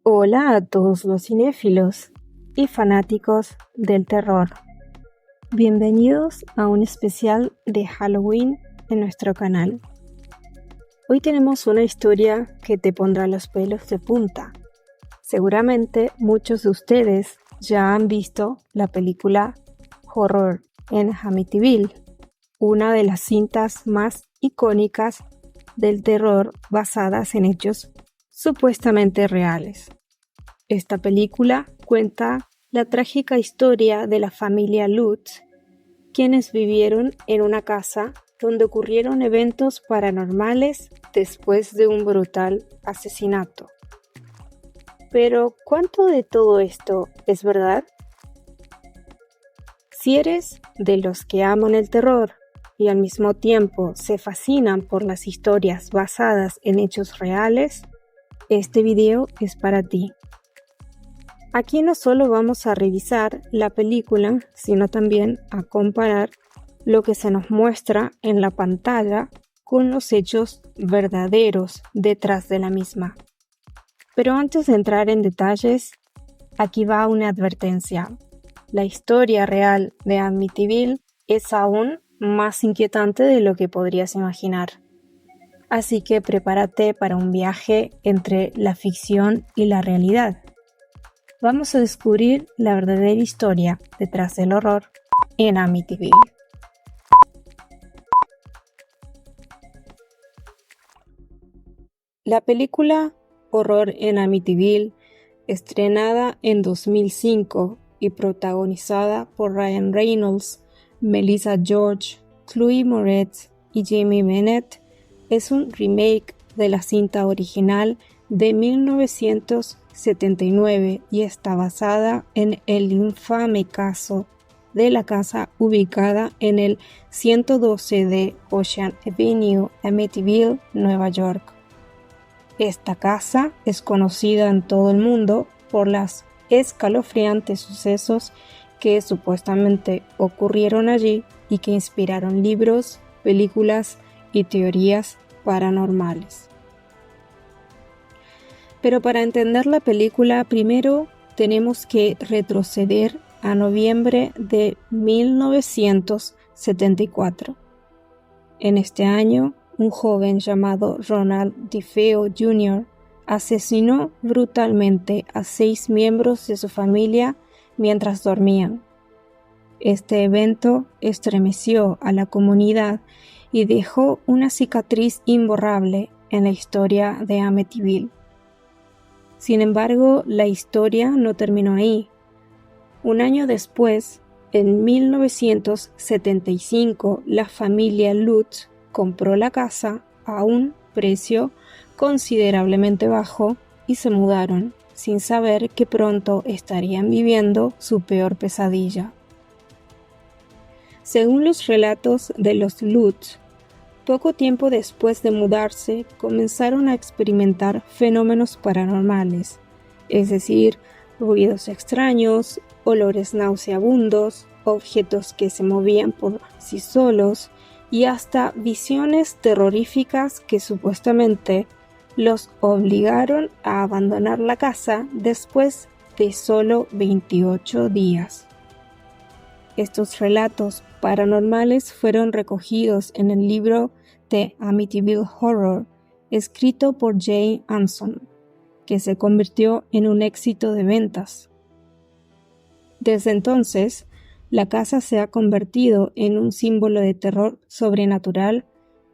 Hola a todos los cinéfilos y fanáticos del terror. Bienvenidos a un especial de Halloween en nuestro canal. Hoy tenemos una historia que te pondrá los pelos de punta. Seguramente muchos de ustedes ya han visto la película Horror en Amityville, una de las cintas más icónicas del terror basadas en hechos supuestamente reales. Esta película cuenta la trágica historia de la familia Lutz, quienes vivieron en una casa donde ocurrieron eventos paranormales después de un brutal asesinato. Pero, ¿cuánto de todo esto es verdad? Si eres de los que aman el terror y al mismo tiempo se fascinan por las historias basadas en hechos reales, este video es para ti. Aquí no solo vamos a revisar la película, sino también a comparar lo que se nos muestra en la pantalla con los hechos verdaderos detrás de la misma. Pero antes de entrar en detalles, aquí va una advertencia. La historia real de Amityville es aún más inquietante de lo que podrías imaginar. Así que prepárate para un viaje entre la ficción y la realidad. Vamos a descubrir la verdadera historia detrás del horror en Amityville. La película Horror en Amityville, estrenada en 2005 y protagonizada por Ryan Reynolds, Melissa George, Chloe Moretz y Jamie Bennett, es un remake de la cinta original de 1979 y está basada en el infame caso de la casa ubicada en el 112 de Ocean Avenue, Amityville, Nueva York. Esta casa es conocida en todo el mundo por los escalofriantes sucesos que supuestamente ocurrieron allí y que inspiraron libros, películas y teorías paranormales. Pero para entender la película, primero tenemos que retroceder a noviembre de 1974. En este año, un joven llamado Ronald DeFeo Jr. asesinó brutalmente a 6 miembros de su familia mientras dormían. Este evento estremeció a la comunidad y dejó una cicatriz imborrable en la historia de Amityville. Sin embargo, la historia no terminó ahí. Un año después, en 1975, la familia Lutz compró la casa a un precio considerablemente bajo y se mudaron, sin saber que pronto estarían viviendo su peor pesadilla. Según los relatos de los Lutz, poco tiempo después de mudarse, comenzaron a experimentar fenómenos paranormales, es decir, ruidos extraños, olores nauseabundos, objetos que se movían por sí solos y hasta visiones terroríficas que supuestamente los obligaron a abandonar la casa después de solo 28 días. Estos relatos paranormales fueron recogidos en el libro The Amityville Horror, escrito por Jay Anson, que se convirtió en un éxito de ventas. Desde entonces, la casa se ha convertido en un símbolo de terror sobrenatural,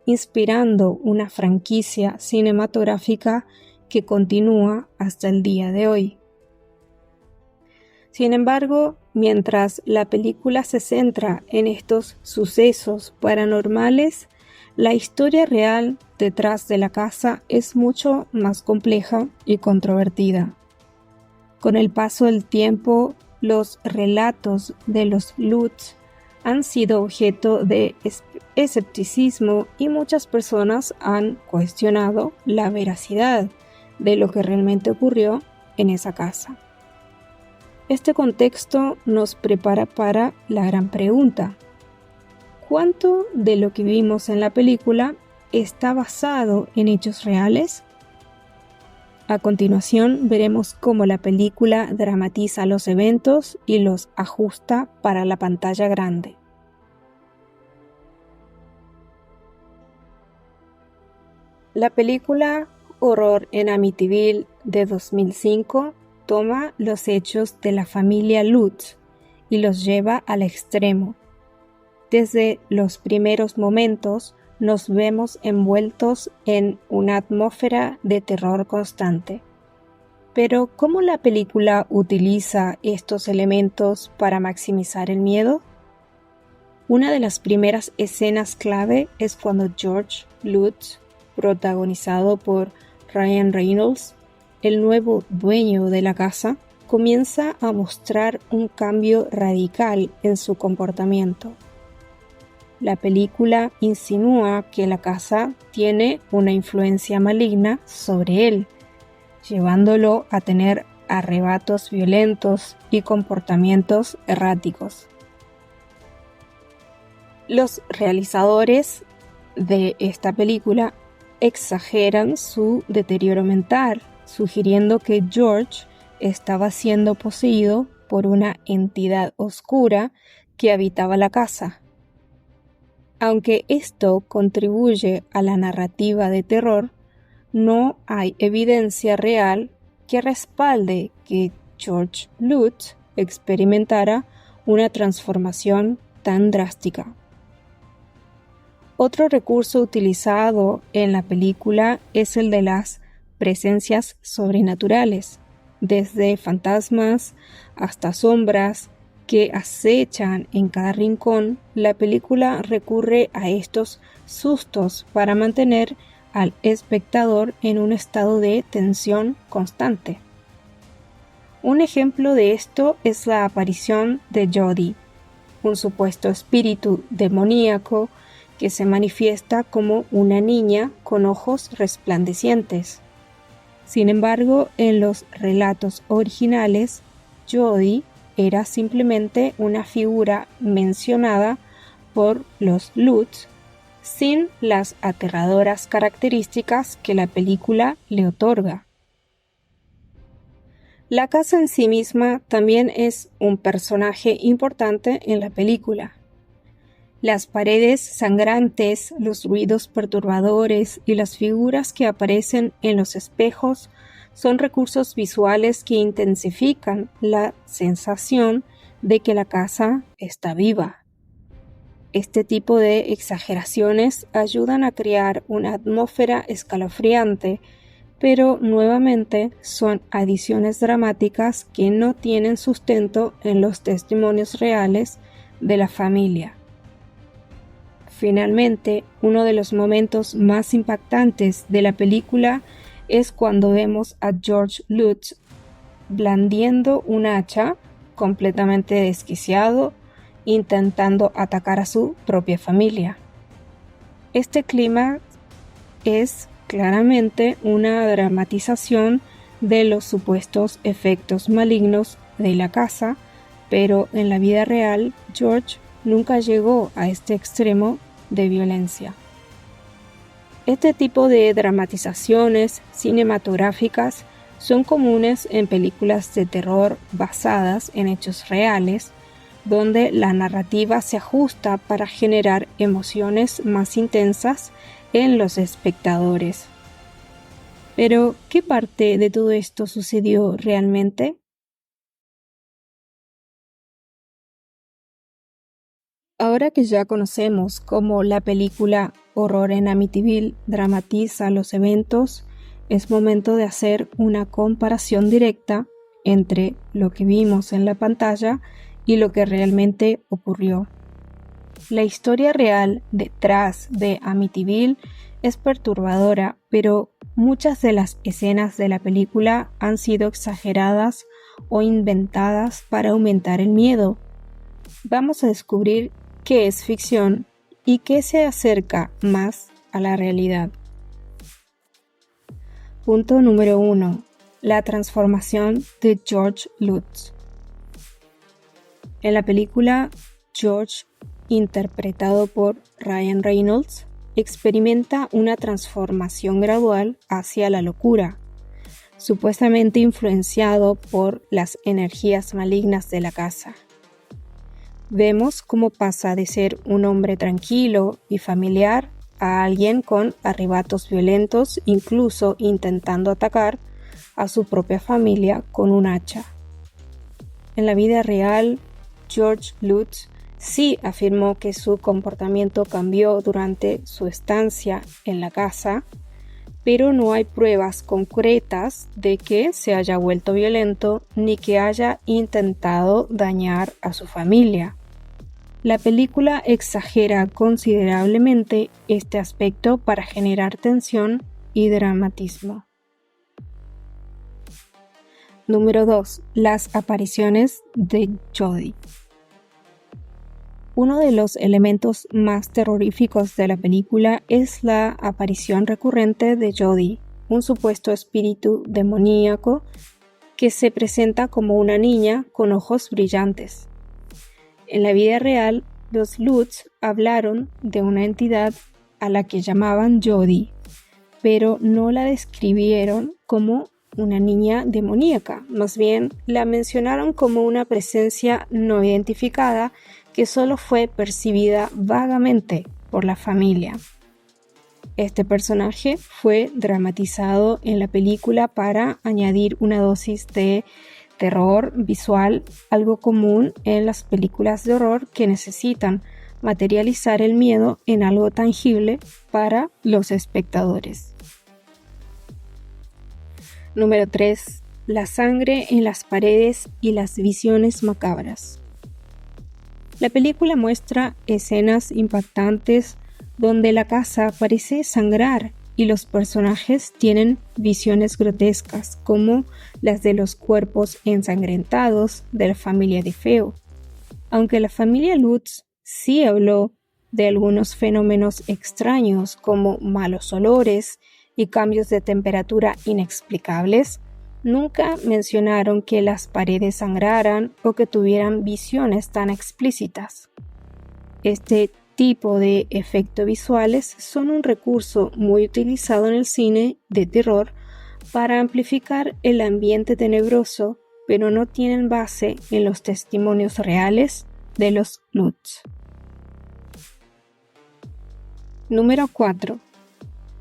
inspirando una franquicia cinematográfica que continúa hasta el día de hoy. Sin embargo, mientras la película se centra en estos sucesos paranormales, la historia real detrás de la casa es mucho más compleja y controvertida. Con el paso del tiempo, los relatos de los Lutz han sido objeto de escepticismo y muchas personas han cuestionado la veracidad de lo que realmente ocurrió en esa casa. Este contexto nos prepara para la gran pregunta: ¿cuánto de lo que vimos en la película está basado en hechos reales? A continuación veremos cómo la película dramatiza los eventos y los ajusta para la pantalla grande. La película Horror en Amityville de 2005 toma los hechos de la familia Lutz y los lleva al extremo. Desde los primeros momentos nos vemos envueltos en una atmósfera de terror constante. Pero, ¿cómo la película utiliza estos elementos para maximizar el miedo? Una de las primeras escenas clave es cuando George Lutz, protagonizado por Ryan Reynolds, el nuevo dueño de la casa, comienza a mostrar un cambio radical en su comportamiento. La película insinúa que la casa tiene una influencia maligna sobre él, llevándolo a tener arrebatos violentos y comportamientos erráticos. Los realizadores de esta película exageran su deterioro mental, sugiriendo que George estaba siendo poseído por una entidad oscura que habitaba la casa. Aunque esto contribuye a la narrativa de terror, no hay evidencia real que respalde que George Lutz experimentara una transformación tan drástica. Otro recurso utilizado en la película es el de las presencias sobrenaturales, desde fantasmas hasta sombras que acechan en cada rincón. La película recurre a estos sustos para mantener al espectador en un estado de tensión constante. Un ejemplo de esto es la aparición de Jodie, un supuesto espíritu demoníaco que se manifiesta como una niña con ojos resplandecientes. Sin embargo, en los relatos originales, Jodie era simplemente una figura mencionada por los Lutz, sin las aterradoras características que la película le otorga. La casa en sí misma también es un personaje importante en la película. Las paredes sangrantes, los ruidos perturbadores y las figuras que aparecen en los espejos son recursos visuales que intensifican la sensación de que la casa está viva. Este tipo de exageraciones ayudan a crear una atmósfera escalofriante, pero nuevamente son adiciones dramáticas que no tienen sustento en los testimonios reales de la familia. Finalmente, uno de los momentos más impactantes de la película es cuando vemos a George Lutz blandiendo un hacha, completamente desquiciado, intentando atacar a su propia familia. Este clima es claramente una dramatización de los supuestos efectos malignos de la casa, pero en la vida real, George nunca llegó a este extremo de violencia. Este tipo de dramatizaciones cinematográficas son comunes en películas de terror basadas en hechos reales, donde la narrativa se ajusta para generar emociones más intensas en los espectadores. Pero, ¿qué parte de todo esto sucedió realmente? Ahora que ya conocemos cómo la película Horror en Amityville dramatiza los eventos, es momento de hacer una comparación directa entre lo que vimos en la pantalla y lo que realmente ocurrió. La historia real detrás de Amityville es perturbadora, pero muchas de las escenas de la película han sido exageradas o inventadas para aumentar el miedo. Vamos a descubrir qué es ficción y qué se acerca más a la realidad. Punto número 1. La transformación de George Lutz. En la película, George, interpretado por Ryan Reynolds, experimenta una transformación gradual hacia la locura. supuestamente influenciado por las energías malignas de la casa. Vemos cómo pasa de ser un hombre tranquilo y familiar a alguien con arrebatos violentos, incluso intentando atacar a su propia familia con un hacha. En la vida real, George Lutz sí afirmó que su comportamiento cambió durante su estancia en la casa, pero no hay pruebas concretas de que se haya vuelto violento ni que haya intentado dañar a su familia. La película exagera considerablemente este aspecto para generar tensión y dramatismo. Número 2. Las apariciones de Jodie. Uno de los elementos más terroríficos de la película es la aparición recurrente de Jodie, un supuesto espíritu demoníaco que se presenta como una niña con ojos brillantes. En la vida real, los Lutz hablaron de una entidad a la que llamaban Jodie, pero no la describieron como una niña demoníaca, más bien la mencionaron como una presencia no identificada que solo fue percibida vagamente por la familia. Este personaje fue dramatizado en la película para añadir una dosis de terror visual, algo común en las películas de horror que necesitan materializar el miedo en algo tangible para los espectadores. Número 3. La sangre en las paredes y las visiones macabras. La película muestra escenas impactantes donde la casa parece sangrar y los personajes tienen visiones grotescas, como las de los cuerpos ensangrentados de la familia DeFeo. Aunque la familia Lutz sí habló de algunos fenómenos extraños como malos olores y cambios de temperatura inexplicables, nunca mencionaron que las paredes sangraran o que tuvieran visiones tan explícitas. Este tipo de efectos visuales son un recurso muy utilizado en el cine de terror para amplificar el ambiente tenebroso, pero no tienen base en los testimonios reales de los Lutz. Número 4.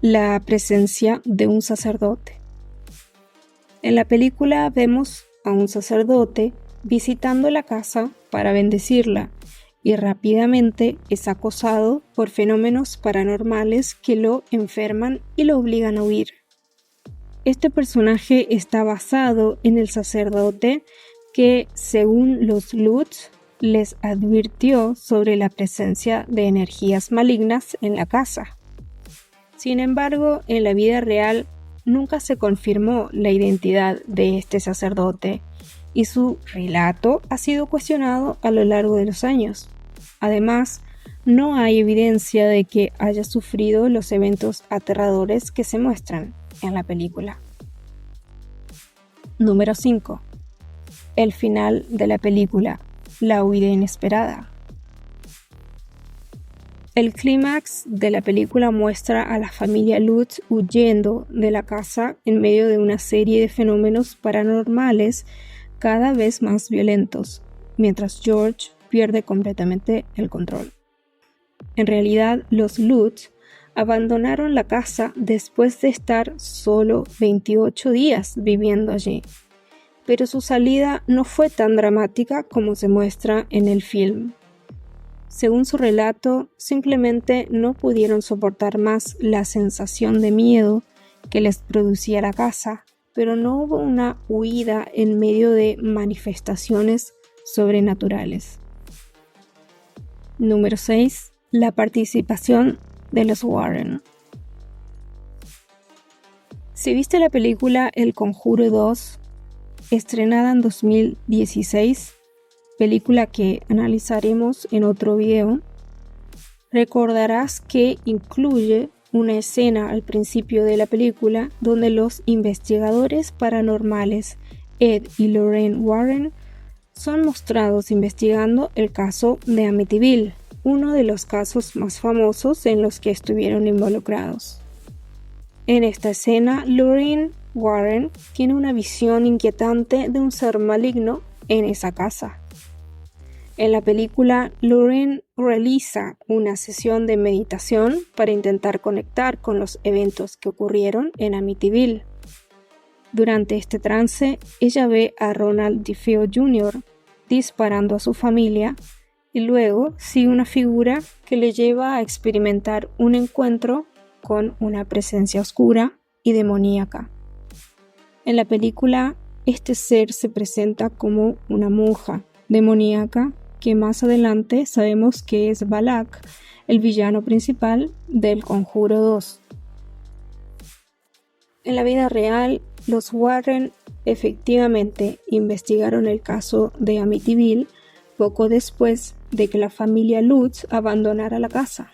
La presencia de un sacerdote. En la película vemos a un sacerdote visitando la casa para bendecirla y rápidamente es acosado por fenómenos paranormales que lo enferman y lo obligan a huir. Este personaje está basado en el sacerdote que, según los Lutz, les advirtió sobre la presencia de energías malignas en la casa. Sin embargo, en la vida real nunca se confirmó la identidad de este sacerdote y su relato ha sido cuestionado a lo largo de los años. Además, no hay evidencia de que haya sufrido los eventos aterradores que se muestran en la película. Número 5. El final de la película, la huida inesperada. El clímax de la película muestra a la familia Lutz huyendo de la casa en medio de una serie de fenómenos paranormales cada vez más violentos, mientras George pierde completamente el control. En realidad, los Lutz abandonaron la casa después de estar solo 28 días viviendo allí, pero su salida no fue tan dramática como se muestra en el film. Según su relato, simplemente no pudieron soportar más la sensación de miedo que les producía la casa, pero no hubo una huida en medio de manifestaciones sobrenaturales. Número 6. La participación de los Warren. Si viste la película El Conjuro 2, estrenada en 2016, película que analizaremos en otro video, recordarás que incluye una escena al principio de la película donde los investigadores paranormales Ed y Lorraine Warren son mostrados investigando el caso de Amityville, uno de los casos más famosos en los que estuvieron involucrados. En esta escena, Lorraine Warren tiene una visión inquietante de un ser maligno en esa casa. En la película, Lorraine realiza una sesión de meditación para intentar conectar con los eventos que ocurrieron en Amityville. Durante este trance, ella ve a Ronald DeFeo Jr. disparando a su familia y luego sigue una figura que le lleva a experimentar un encuentro con una presencia oscura y demoníaca. En la película, este ser se presenta como una monja demoníaca que más adelante sabemos que es Balak, el villano principal del Conjuro 2. En la vida real, los Warren efectivamente investigaron el caso de Amityville poco después de que la familia Lutz abandonara la casa,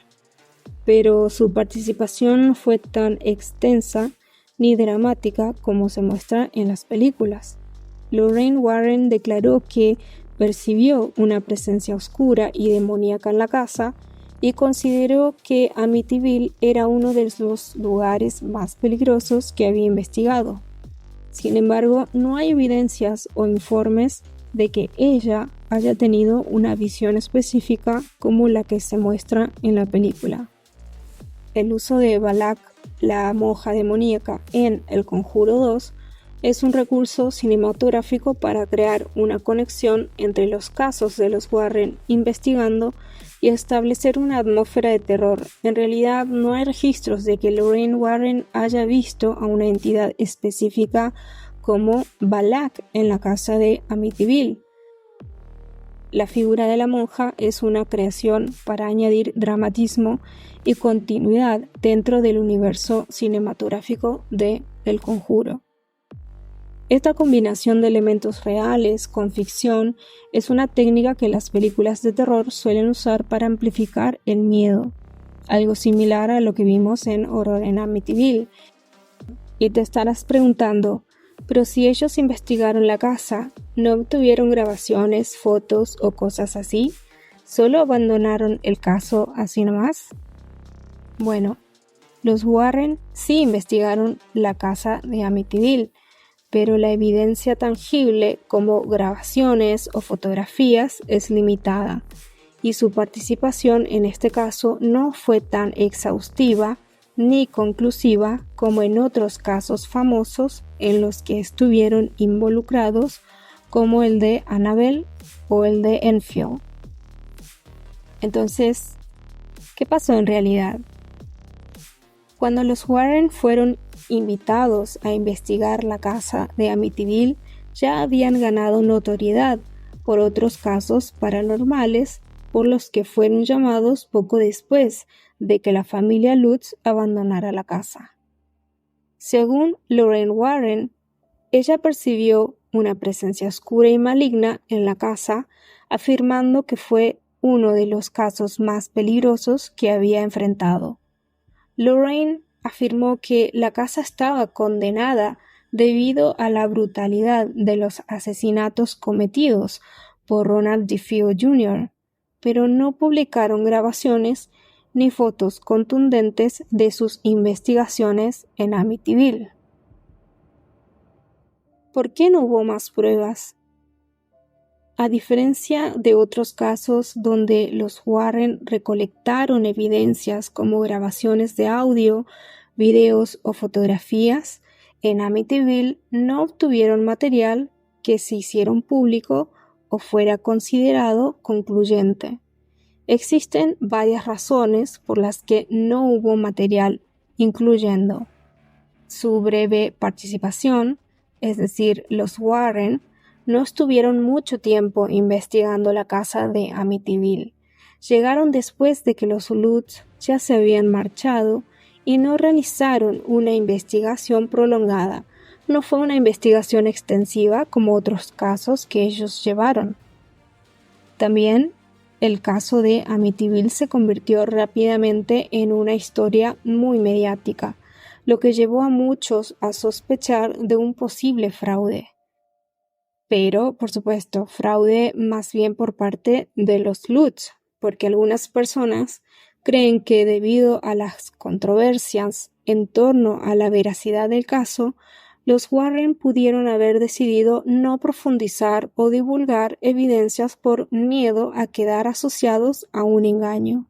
pero su participación no fue tan extensa ni dramática como se muestra en las películas. Lorraine Warren declaró que percibió una presencia oscura y demoníaca en la casa y consideró que Amityville era uno de los lugares más peligrosos que había investigado. Sin embargo, no hay evidencias o informes de que ella haya tenido una visión específica como la que se muestra en la película. El uso de Balak, la monja demoníaca, en El Conjuro 2 es un recurso cinematográfico para crear una conexión entre los casos de los Warren investigando y establecer una atmósfera de terror. En realidad, no hay registros de que Lorraine Warren haya visto a una entidad específica como Balak en la casa de Amityville. La figura de la monja es una creación para añadir dramatismo y continuidad dentro del universo cinematográfico de El Conjuro. Esta combinación de elementos reales con ficción es una técnica que las películas de terror suelen usar para amplificar el miedo, algo similar a lo que vimos en Horror en Amityville. Y te estarás preguntando, pero si ellos investigaron la casa, ¿no obtuvieron grabaciones, fotos o cosas así? ¿Solo abandonaron el caso así nomás? Bueno, los Warren sí investigaron la casa de Amityville, pero la evidencia tangible como grabaciones o fotografías es limitada y su participación en este caso no fue tan exhaustiva ni conclusiva como en otros casos famosos en los que estuvieron involucrados como el de Annabelle o el de Enfield. Entonces, ¿qué pasó en realidad? Cuando los Warren fueron invitados a investigar la casa de Amityville, ya habían ganado notoriedad por otros casos paranormales por los que fueron llamados poco después de que la familia Lutz abandonara la casa. Según Lorraine Warren, ella percibió una presencia oscura y maligna en la casa, afirmando que fue uno de los casos más peligrosos que había enfrentado. Lorraine afirmó que la casa estaba condenada debido a la brutalidad de los asesinatos cometidos por Ronald DeFeo Jr., pero no publicaron grabaciones ni fotos contundentes de sus investigaciones en Amityville. ¿Por qué no hubo más pruebas? A diferencia de otros casos donde los Warren recolectaron evidencias como grabaciones de audio, videos o fotografías, en Amityville no obtuvieron material que se hicieron público o fuera considerado concluyente. Existen varias razones por las que no hubo material, incluyendo su breve participación, es decir, los Warren no estuvieron mucho tiempo investigando la casa de Amityville. Llegaron después de que los Lutz ya se habían marchado y no realizaron una investigación prolongada. No fue una investigación extensiva como otros casos que ellos llevaron. También, el caso de Amityville se convirtió rápidamente en una historia muy mediática, lo que llevó a muchos a sospechar de un posible fraude. Pero, por supuesto, fraude más bien por parte de los Lutz, porque algunas personas creen que debido a las controversias en torno a la veracidad del caso, los Warren pudieron haber decidido no profundizar o divulgar evidencias por miedo a quedar asociados a un engaño.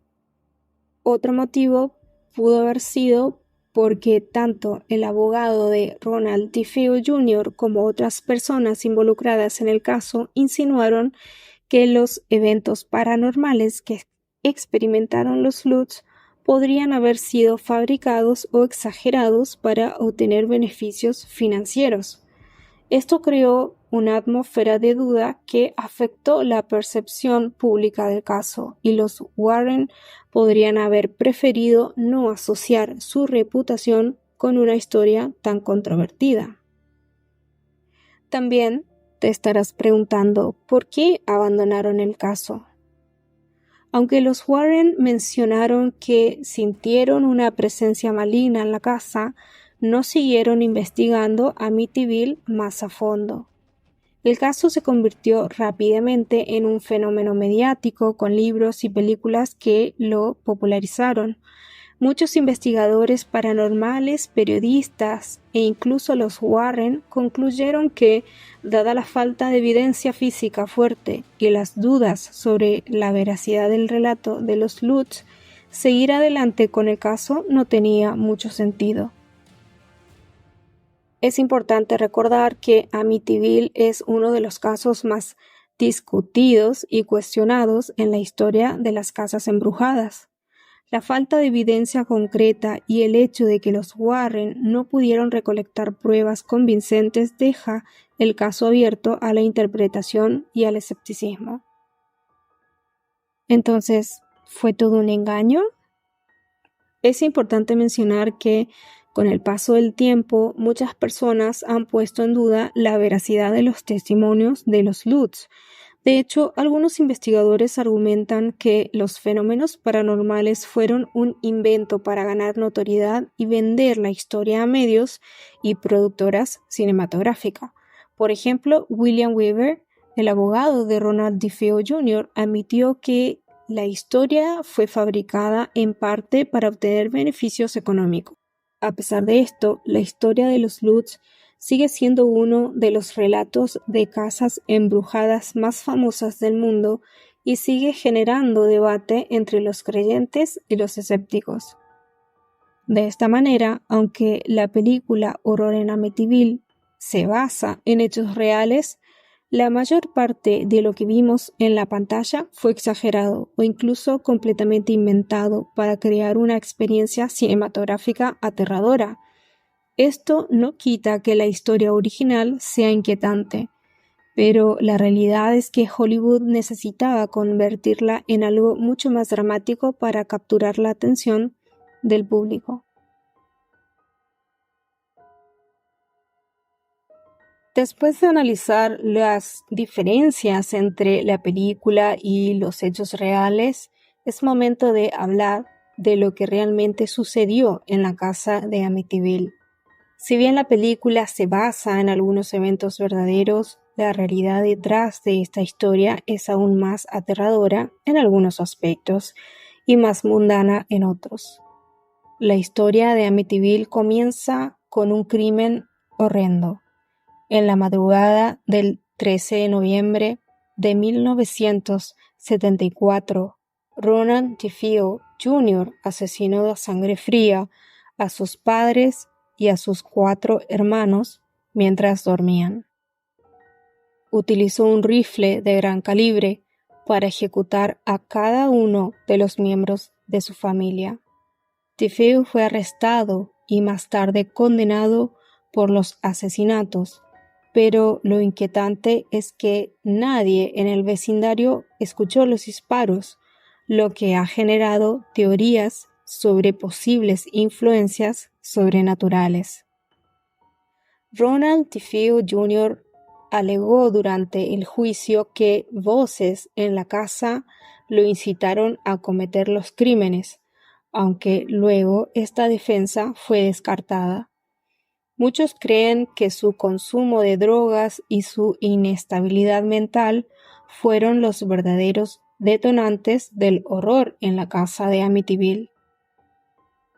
Otro motivo pudo haber sido porque tanto el abogado de Ronald DeFeo Jr. como otras personas involucradas en el caso insinuaron que los eventos paranormales que experimentaron los Lutz podrían haber sido fabricados o exagerados para obtener beneficios financieros. Esto creó una atmósfera de duda que afectó la percepción pública del caso, y los Warren podrían haber preferido no asociar su reputación con una historia tan controvertida. También te estarás preguntando por qué abandonaron el caso. Aunque los Warren mencionaron que sintieron una presencia maligna en la casa, no siguieron investigando Amityville más a fondo. El caso se convirtió rápidamente en un fenómeno mediático con libros y películas que lo popularizaron. Muchos investigadores paranormales, periodistas e incluso los Warren concluyeron que, dada la falta de evidencia física fuerte y las dudas sobre la veracidad del relato de los Lutz, seguir adelante con el caso no tenía mucho sentido. Es importante recordar que Amityville es uno de los casos más discutidos y cuestionados en la historia de las casas embrujadas. La falta de evidencia concreta y el hecho de que los Warren no pudieron recolectar pruebas convincentes deja el caso abierto a la interpretación y al escepticismo. Entonces, ¿fue todo un engaño? Es importante mencionar que con el paso del tiempo, muchas personas han puesto en duda la veracidad de los testimonios de los Lutz. De hecho, algunos investigadores argumentan que los fenómenos paranormales fueron un invento para ganar notoriedad y vender la historia a medios y productoras cinematográficas. Por ejemplo, William Weaver, el abogado de Ronald DeFeo Jr., admitió que la historia fue fabricada en parte para obtener beneficios económicos. A pesar de esto, la historia de los Lutz sigue siendo uno de los relatos de casas embrujadas más famosas del mundo y sigue generando debate entre los creyentes y los escépticos. De esta manera, aunque la película Horror en Amityville se basa en hechos reales, la mayor parte de lo que vimos en la pantalla fue exagerado o incluso completamente inventado para crear una experiencia cinematográfica aterradora. Esto no quita que la historia original sea inquietante, pero la realidad es que Hollywood necesitaba convertirla en algo mucho más dramático para capturar la atención del público. Después de analizar las diferencias entre la película y los hechos reales, es momento de hablar de lo que realmente sucedió en la casa de Amityville. Si bien la película se basa en algunos eventos verdaderos, la realidad detrás de esta historia es aún más aterradora en algunos aspectos y más mundana en otros. La historia de Amityville comienza con un crimen horrendo. En la madrugada del 13 de noviembre de 1974, Ronald DeFeo Jr. asesinó a sangre fría a sus padres y a sus 4 hermanos mientras dormían. Utilizó un rifle de gran calibre para ejecutar a cada uno de los miembros de su familia. DeFeo fue arrestado y más tarde condenado por los asesinatos, pero lo inquietante es que nadie en el vecindario escuchó los disparos, lo que ha generado teorías sobre posibles influencias sobrenaturales. Ronald DeFeo Jr. alegó durante el juicio que voces en la casa lo incitaron a cometer los crímenes, aunque luego esta defensa fue descartada. Muchos creen que su consumo de drogas y su inestabilidad mental fueron los verdaderos detonantes del horror en la casa de Amityville.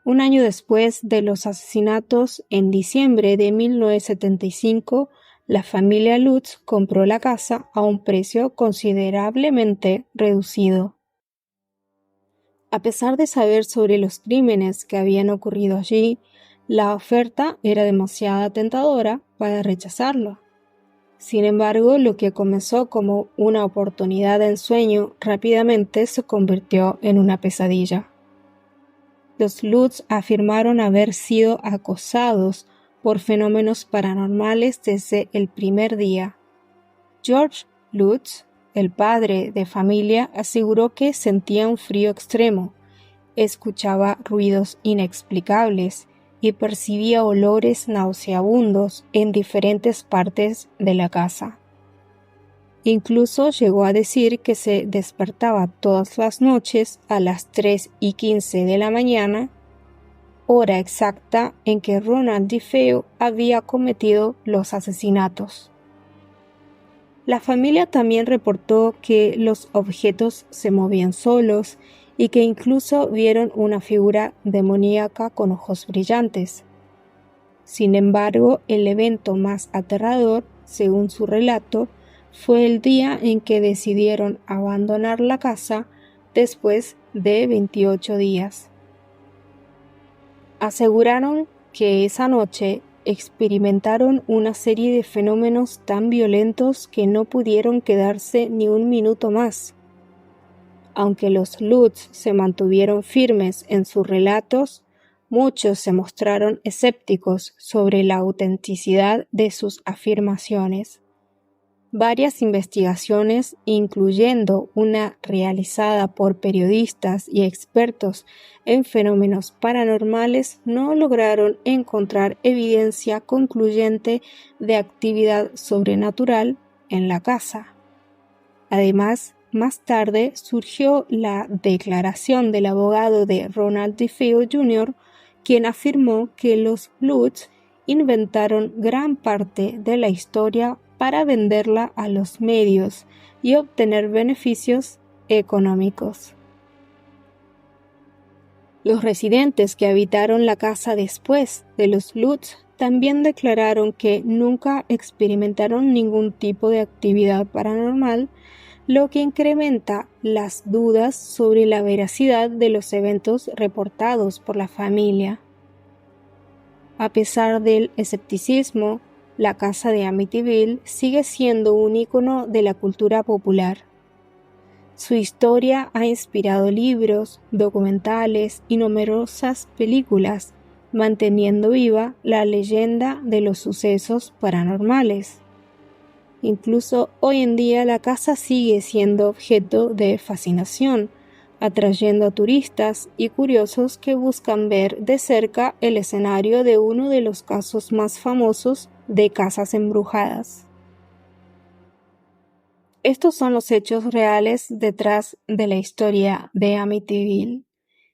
Un año después de los asesinatos, en diciembre de 1975, la familia Lutz compró la casa a un precio considerablemente reducido. A pesar de saber sobre los crímenes que habían ocurrido allí, la oferta era demasiado tentadora para rechazarlo. Sin embargo, lo que comenzó como una oportunidad de ensueño rápidamente se convirtió en una pesadilla. Los Lutz afirmaron haber sido acosados por fenómenos paranormales desde el primer día. George Lutz, el padre de familia, aseguró que sentía un frío extremo, escuchaba ruidos inexplicables y percibía olores nauseabundos en diferentes partes de la casa. Incluso llegó a decir que se despertaba todas las noches a las 3:15 de la mañana, hora exacta en que Ronald DeFeo había cometido los asesinatos. La familia también reportó que los objetos se movían solos y que incluso vieron una figura demoníaca con ojos brillantes. Sin embargo, el evento más aterrador, según su relato, fue el día en que decidieron abandonar la casa después de 28 días. Aseguraron que esa noche experimentaron una serie de fenómenos tan violentos que no pudieron quedarse ni un minuto más. Aunque los Lutz se mantuvieron firmes en sus relatos, muchos se mostraron escépticos sobre la autenticidad de sus afirmaciones. Varias investigaciones, incluyendo una realizada por periodistas y expertos en fenómenos paranormales, no lograron encontrar evidencia concluyente de actividad sobrenatural en la casa. Además, más tarde surgió la declaración del abogado de Ronald DeFeo Jr., quien afirmó que los Lutz inventaron gran parte de la historia para venderla a los medios y obtener beneficios económicos. Los residentes que habitaron la casa después de los Lutz también declararon que nunca experimentaron ningún tipo de actividad paranormal, lo que incrementa las dudas sobre la veracidad de los eventos reportados por la familia. A pesar del escepticismo, la casa de Amityville sigue siendo un ícono de la cultura popular. Su historia ha inspirado libros, documentales y numerosas películas, manteniendo viva la leyenda de los sucesos paranormales. Incluso hoy en día la casa sigue siendo objeto de fascinación, atrayendo a turistas y curiosos que buscan ver de cerca el escenario de uno de los casos más famosos de casas embrujadas. Estos son los hechos reales detrás de la historia de Amityville.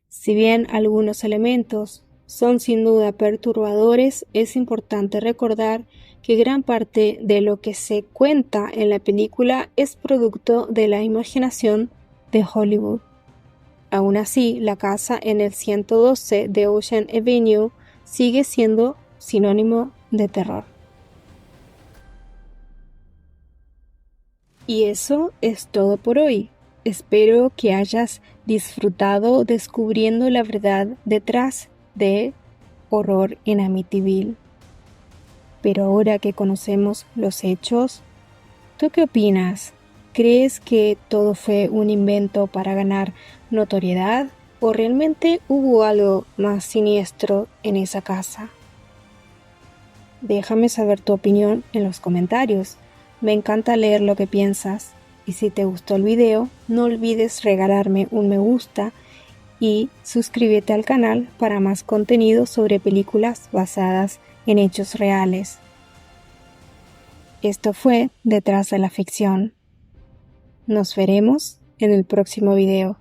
Si bien algunos elementos son sin duda perturbadores, es importante recordar que gran parte de lo que se cuenta en la película es producto de la imaginación de Hollywood. Aún así, la casa en el 112 de Ocean Avenue sigue siendo sinónimo de terror. Y eso es todo por hoy. Espero que hayas disfrutado descubriendo la verdad detrás de Horror en Amityville. Pero ahora que conocemos los hechos, ¿tú qué opinas? ¿Crees que todo fue un invento para ganar notoriedad o realmente hubo algo más siniestro en esa casa? Déjame saber tu opinión en los comentarios. Me encanta leer lo que piensas. Y si te gustó el video, no olvides regalarme un me gusta y suscríbete al canal para más contenido sobre películas basadas en hechos reales. Esto fue Detrás de la Ficción. Nos veremos en el próximo video.